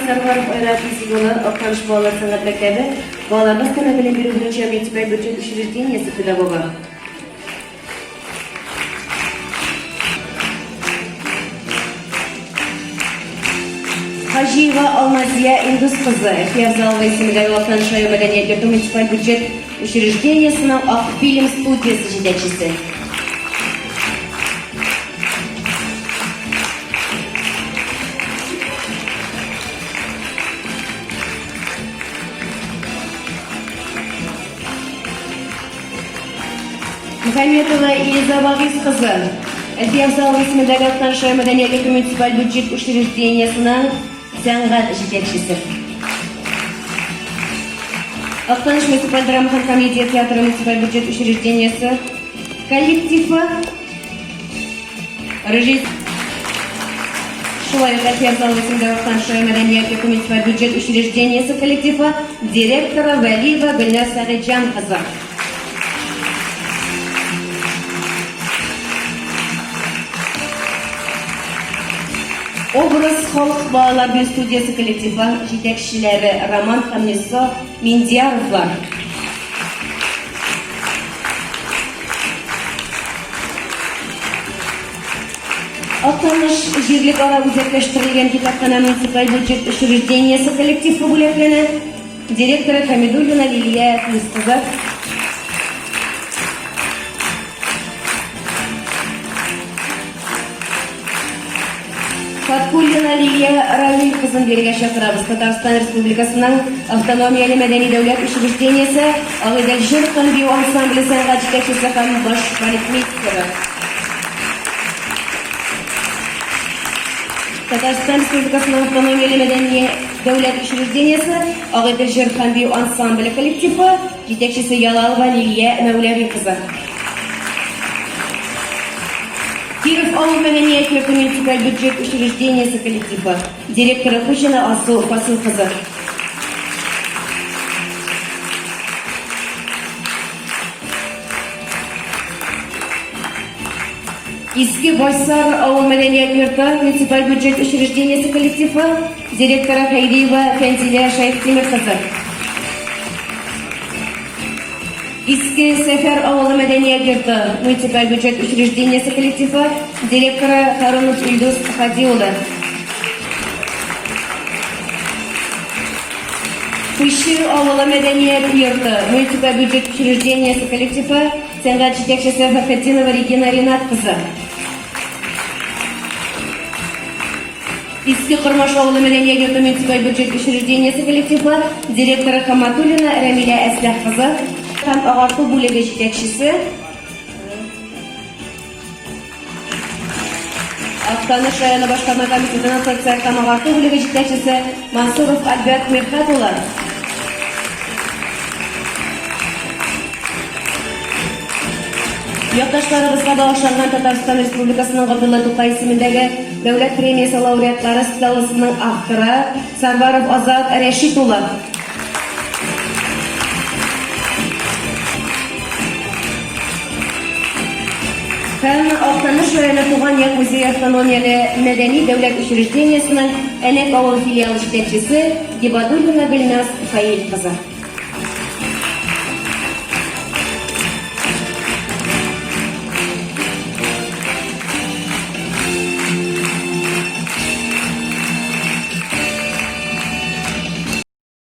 Сарваров Айрат Исигона, Актаныш балалар сәнгать мәктәбе, балаларның өстәмә белем бирү буенча муниципаль бюджет учреждениесе педагогы. Хажиева Алмазия Индус кызы, Фиязалова исемендәге Актаныш район мәдәният йорты муниципаль бюджет учреждениесенең Ак фильм студиясы җитәкчесе. Мухаммедова Илиза Багис кызы, Фиязалова исемендәге Актаныш район мәдәният йорты муниципаль бюджет учреждениесенең сәнгать җитәкчесе. Актаныш муниципаль драма һәм комедия театры муниципаль бюджет учреждениесе коллективы режиссер. Шулай ук Фиязалова исемендәге Актаныш район мәдәният йорты муниципаль бюджет учреждениесе коллективы директоры Вәлиева Гөлнар Сәгыйҗан кызы. Образ халык балалар бер студиясы коллективы җитәкчеләре Роман һәм Несо Миндияровлар. Актаныш җирлек ара үзәкләштерелгән китапханә муниципаль бюджет учреждениесе коллективы бүләкләнә. Директоры Хамидуллина Лилия Кызы. Фаткуллина Лилия Равиль кызын бирергә чакырабыз. Татарстан Республикасының автономияле мәдәни дәүләт учреждениесе Агыйдел җыр бию ансамбле сәнгать җитәкчесе һәм баш балетмейстеры. Татарстан Республикасының автономияле мәдәни дәүләт учреждениесе Агыйдел җыр бию ансамбле коллективы җитәкчесе Ялалова Лилия Мәүләви кызы. Киров авыл мәдәният йорты муниципаль бюджет учреждениесе коллективы директоры Хужина Асу Фасыл кызы. Иске Байсар авыл мәдәният йорты муниципаль бюджет учреждениесе коллективы директоры Хайриева Фәнзилә Шайхтимер кызы. Иске Сәфәр авылы мәдәният йорты муниципаль бюджет учреждениесе коллективы директоры Харунов Илдус Хадиулы. Куйшы авылы мәдәният йорты муниципаль бюджет учреждениесе коллективы сәнгать җитәкчесе Фәхретдинова Регина Ринат кызы. Иске Кырмаш авылы мәдәният йорты муниципаль бюджет учреждениесе коллективы директоры Хаматуллина Рәмилә Әсләх кызы. Һәм агарту бүлеге җитәкчесе Актаныш районы башкарма комитетының социаль һәм агарту бүлеге җитәкчесе Мансуров Альберт Мирхат улы. Якташларыбызга багышланган Татарстан Республикасының Габдулла Тукай исемендәге дәүләт премиясе лауреатлары стелласының авторы Сарваров Азат Рәшит улы. Һәм Актаныш районы Туган як музей автономияле мәдәни дәүләт учреждениесенең Әнәк авыл филиалы җитәкчесе Гибадуллина Гөлназ Фаил кызы.